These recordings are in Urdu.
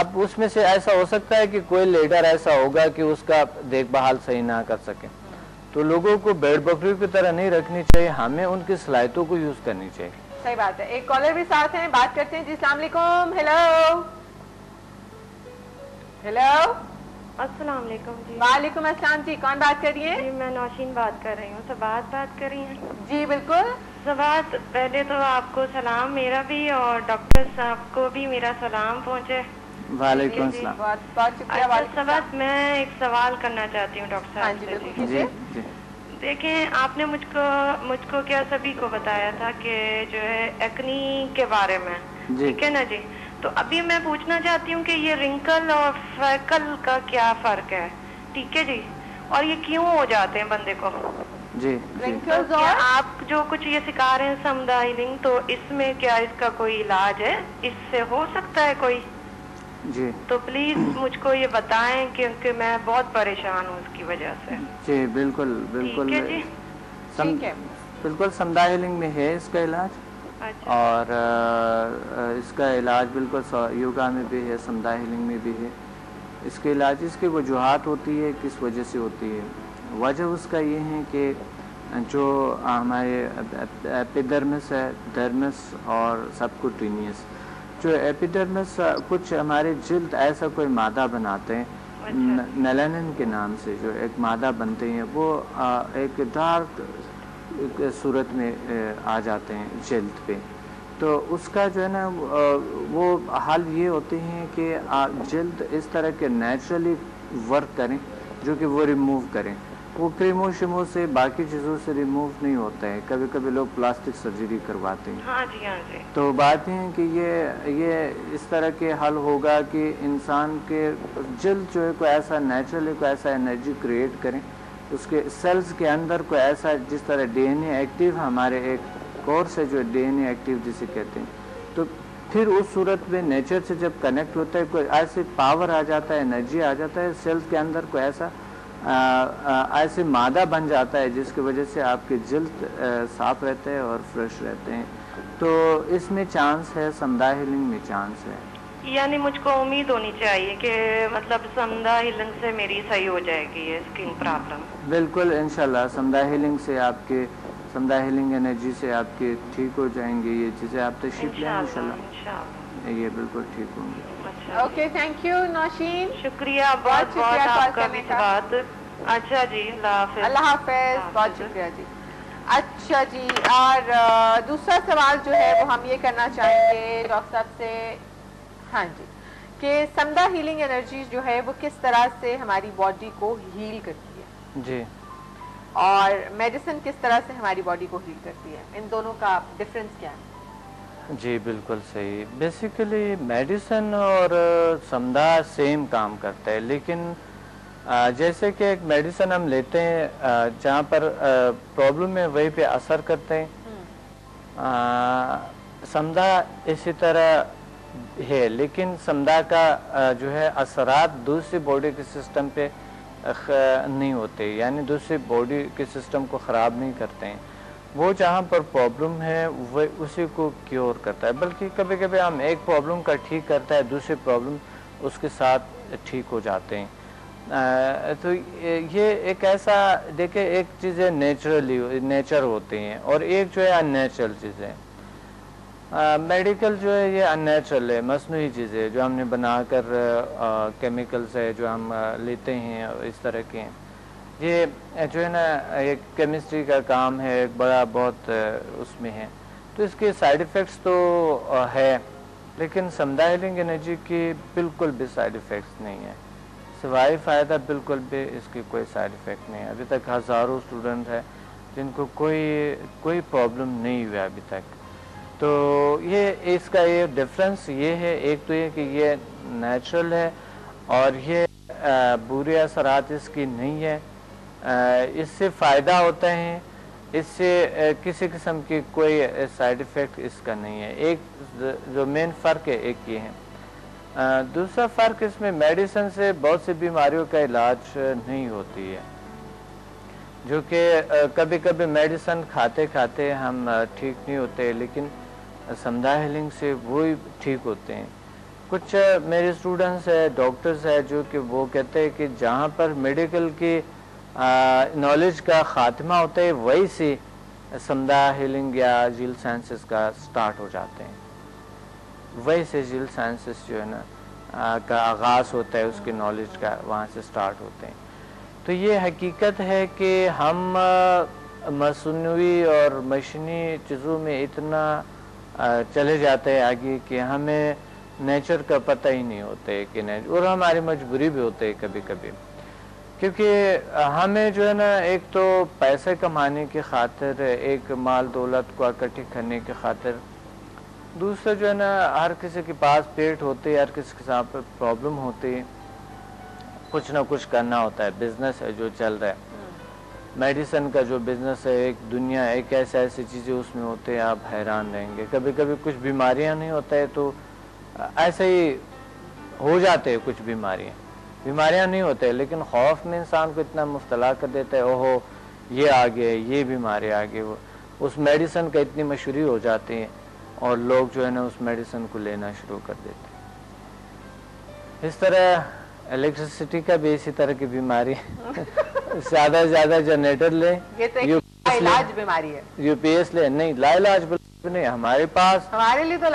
اب اس میں سے ایسا ہو سکتا ہے کہ کوئی لیڈر ایسا ہوگا کہ اس کا دیکھ بھال صحیح نہ کر سکے، تو لوگوں کو بھیڑ بکریوں کی طرح نہیں رکھنی چاہیے، ہمیں ان کی صلاحیتوں کو یوز کرنی چاہیے. صحیح بات ہے. ایک کالر بھی ساتھ ہیں، بات کرتے ہیں جی. السلام علیکم. Hello hello. السلام علیکم جی. وعلیکم السلام جی. کون بات کر رہی ہیں؟ جی میں نوشین بات کر رہی ہوں. سبات بات کر رہی ہیں؟ جی بالکل. سبات، پہلے تو آپ کو سلام میرا بھی، اور ڈاکٹر صاحب کو بھی میرا سلام پہنچے. وعلیکم السلام. بہت بہت شکریہ. سبات میں ایک سوال کرنا چاہتی ہوں ڈاکٹر ہاں صاحب جی سے. بالکل جی کیجیے. جی دیکھیں، آپ نے مجھ کو کیا سبھی کو بتایا تھا کہ جو ہے ایکنی کے بارے میں، جی. ٹھیک ہے نا جی. تو ابھی میں پوچھنا چاہتی ہوں کہ یہ رنکل اور فیکل کا کیا فرق ہے؟ ٹھیک ہے جی. اور یہ کیوں ہو جاتے ہیں بندے کو؟ جی جی. Wrinkles کیا اور آپ جو کچھ یہ سکھا رہے ہیں سمدھا ہیلنگ، تو اس میں کیا اس کا کوئی علاج ہے؟ اس سے ہو سکتا ہے کوئی؟ جی تو پلیز مجھ کو یہ بتائیں، کیونکہ میں بہت پریشان ہوں اس کی وجہ سے. جی بالکل ٹھیک بالکل. ہے جی. ٹھیک ہے. بالکل سمدھا ہیلنگ میں ہے اس کا علاج، اچھا. اور اس کا علاج بالکل یوگا میں بھی ہے، سمدھا ہیلنگ میں بھی ہے. اس کے علاج، اس کی وجوہات ہوتی ہے کس وجہ سے ہوتی ہے. وجہ اس کا یہ ہے کہ جو ہمارے ایپیڈرمس ہے، ڈرمس اور سبکوٹینیس. جو ایپیڈرمس کچھ ہمارے جلد ایسا کوئی مادہ بناتے ہیں اچھا. میلانن کے نام سے، جو ایک مادہ بنتے ہیں، وہ ایک ڈارک صورت میں آ جاتے ہیں جلد پہ. تو اس کا جو ہے نا وہ حل یہ ہوتے ہیں کہ جلد اس طرح کے نیچرلی ورک کریں جو کہ وہ ریموو کریں. وہ کریموں شموں سے، باقی چیزوں سے ریموو نہیں ہوتا ہے. کبھی کبھی لوگ پلاسٹک سرجری کرواتے ہیں. ہاں جی ہاں جی. تو بات یہ ہے کہ یہ اس طرح کے حل ہوگا کہ انسان کے جلد جو ہے کوئی ایسا نیچرلی کوئی ایسا انرجی کریٹ کریں، اس کے سیلز کے اندر کوئی ایسا، جس طرح ڈی این اے ایکٹیو ہمارے ایک کورس ہے جو ڈی این اے ایکٹیو جسے کہتے ہیں. تو پھر اس صورت میں نیچر سے جب کنیکٹ ہوتا ہے، کوئی ایسے پاور آ جاتا ہے، انرجی آ جاتا ہے سیلز کے اندر، کوئی ایسا ایسے مادہ بن جاتا ہے جس کی وجہ سے آپ کے جلد صاف رہتے ہیں اور فریش رہتے ہیں. تو اس میں چانس ہے، سمدھا ہیلنگ میں چانس ہے. یعنی مجھ کو امید ہونی چاہیے کہ مطلب سمدھا ہیلنگ سے میری صحیح ہو جائے گی یہ اسکن پرابلم. بالکل انشاءاللہ سمدھا ہیلنگ سے آپ کے، سمدھا ہیلنگ انرجی سے آپ کے ٹھیک ہو جائیں گے یہ چیزیں. آپ تشریف لیں انشاءاللہ یہ بالکل ٹھیک ہوں گے. Okay thank you Nausheen. شکریہ بہت بہت آپ کا بھی بات. اچھا جی، اللہ حافظ. اللہ حافظ. بہت شکریہ جی. اچھا جی، اور دوسرا سوال جو ہے وہ ہم یہ کرنا چاہیں گے ڈاکٹر صاحب سے، ہاں جی، کہ سمدھا ہیلنگ انرجی جو ہے وہ کس طرح سے ہماری باڈی کو ہیل کرتی ہے، جی، اور میڈیسن کس طرح سے ہماری باڈی کو ہیل کرتی ہے، ان دونوں کا ڈفرینس کیا ہے؟ جی بالکل صحیح. بیسیکلی میڈیسن اور سمدھا سیم کام کرتا ہے، لیکن جیسے کہ ایک میڈیسن ہم لیتے ہیں جہاں پر پرابلم ہے وہیں پہ اثر کرتے ہیں. سمدھا اسی طرح ہے، لیکن سمدھا کا جو ہے اثرات دوسری باڈی کے سسٹم پہ نہیں ہوتے، یعنی دوسری باڈی کے سسٹم کو خراب نہیں کرتے ہیں. وہ جہاں پر پرابلم ہے وہ اسی کو کیور کرتا ہے، بلکہ کبھی کبھی ہم ایک پرابلم کا ٹھیک کرتا ہے، دوسری پرابلم اس کے ساتھ ٹھیک ہو جاتے ہیں. تو یہ ایک ایسا دیکھیں، ایک چیزیں نیچر ہوتے ہیں اور ایک جو ہے ان نیچرل چیزیں. میڈیکل جو ہے یہ ان نیچرل ہے، مصنوعی چیزیں جو ہم نے بنا کر کیمیکلز ہے جو ہم لیتے ہیں اس طرح کے ہیں. یہ جو ہے نا ایک کیمسٹری کا کام ہے، ایک بڑا بہت اس میں ہے. تو اس کے سائیڈ ایفیکٹس تو ہے، لیکن سمدھا ہیلنگ انرجی کی بالکل بھی سائیڈ ایفیکٹس نہیں ہے، سوائے فائدہ بالکل بھی اس کی کوئی سائیڈ ایفیکٹ نہیں ہے. ابھی تک ہزاروں اسٹوڈنٹ ہیں جن کو کوئی پرابلم نہیں ہوا ابھی تک. تو یہ اس کا یہ ڈفرینس یہ ہے، ایک تو یہ کہ یہ نیچرل ہے اور یہ برے اثرات اس کی نہیں ہے. اس سے فائدہ ہوتا ہے، اس سے کسی قسم کی کوئی سائیڈ ایفیکٹ اس کا نہیں ہے. ایک جو مین فرق ہے ایک یہ ہے. دوسرا فرق اس میں میڈیسن سے بہت سی بیماریوں کا علاج نہیں ہوتی ہے، جو کہ کبھی کبھی میڈیسن کھاتے کھاتے ہم ٹھیک نہیں ہوتے، لیکن سمدھا ہیلنگ سے وہی ٹھیک ہوتے ہیں. کچھ میرے اسٹوڈنٹس ہیں، ڈاکٹرز ہیں، جو کہ وہ کہتے ہیں کہ جہاں پر میڈیکل کی نالج کا خاتمہ ہوتا ہے وہی سے سمدھا ہیلنگ یا جیل سائنسز کا سٹارٹ ہو جاتے ہیں، وہی سے جیل سائنسز جو ہے نا کا آغاز ہوتا ہے، اس کی نالج کا وہاں سے سٹارٹ ہوتے ہیں. تو یہ حقیقت ہے کہ ہم مصنوعی اور مشینی چیزوں میں اتنا چلے جاتے ہیں آگے کہ ہمیں نیچر کا پتہ ہی نہیں ہوتا ہے کہ اور ہماری مجبوری بھی ہوتے ہے کبھی کبھی، کیونکہ ہمیں جو ہے نا ایک تو پیسے کمانے کی خاطر، ایک مال دولت کو اکٹھی کرنے کی خاطر، دوسرا جو ہے نا ہر کسی کے پاس پیٹ ہوتے، ہر کسی کے ساتھ پرابلم ہوتی، کچھ نہ کچھ کرنا ہوتا ہے. بزنس ہے جو چل رہا ہے، میڈیسن کا جو بزنس ہے، ایک دنیا ایک ایسی چیزیں اس میں ہوتے ہیں، آپ حیران رہیں گے. کبھی کبھی کچھ بیماریاں نہیں ہوتا ہے تو ایسے ہی ہو جاتے ہیں، کچھ بیماریاں نہیں ہوتے، لیکن خوف میں انسان کو اتنا مبتلا کر دیتا ہے، اوہو یہ آگے، یہ بیماری آگے، اس میڈیسن کا اتنی مشہوری ہو جاتی ہے اور لوگ جو ہے نا اس میڈیسن کو لینا شروع کر دیتے ہیں. اس طرح الیکٹریسٹی کا بھی اسی طرح کی بیماری زیادہ سے زیادہ جنریٹر لیں، علاج بیماری ہے، یو پی ایس لیں، نہیں لا علاج نہیں. ہمارے پاس ہمارے لیے تو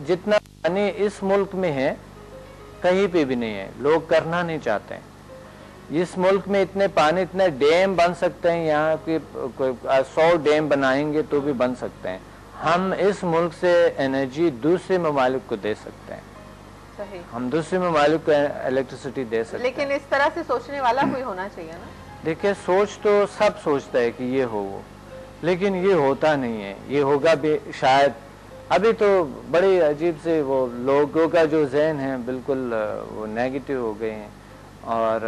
جتنا پانی اس ملک میں ہے کہیں پہ بھی نہیں ہے، لوگ کرنا نہیں چاہتے ہیں. اس ملک میں اتنے پانی، اتنے ڈیم بن سکتے ہیں، یہاں کی 100 ڈیم بنائیں گے تو بھی بن سکتے ہیں. ہم اس ملک سے انرجی دوسرے ممالک کو دے سکتے ہیں، صحیح، ہم دوسرے ممالک کو الیکٹریسٹی دے سکتے ہیں. لیکن اس طرح سے سوچنے والا کوئی ہونا چاہیے نا. دیکھیں سوچ تو سب سوچتا ہے کہ یہ ہو وہ، لیکن یہ ہوتا نہیں ہے. یہ ہوگا بھی شاید. ابھی تو بڑی عجیب سے وہ لوگوں کا جو ذہن ہے بالکل وہ نیگیٹو ہو گئے ہیں، اور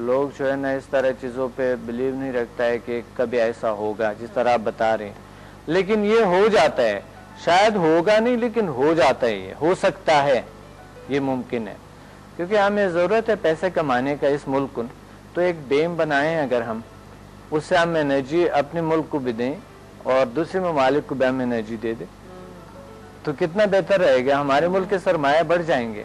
لوگ جو ہے نا اس طرح چیزوں پہ بلیو نہیں رکھتا ہے کہ کبھی ایسا ہوگا جس طرح آپ بتا رہے ہیں. لیکن یہ ہو جاتا ہے، شاید ہوگا نہیں لیکن ہو جاتا ہے، یہ ہو سکتا ہے، یہ ممکن ہے. کیونکہ ہمیں ضرورت ہے پیسے کمانے کا اس ملک کو، تو ایک ڈیم بنائیں اگر ہم، اس سے ہم انرجی اپنے ملک کو بھی دیں اور دوسرے ممالک کو بھی ہم انرجی دے دیں تو کتنا بہتر رہے گا. ہمارے ملک کے سرمایہ بڑھ جائیں گے.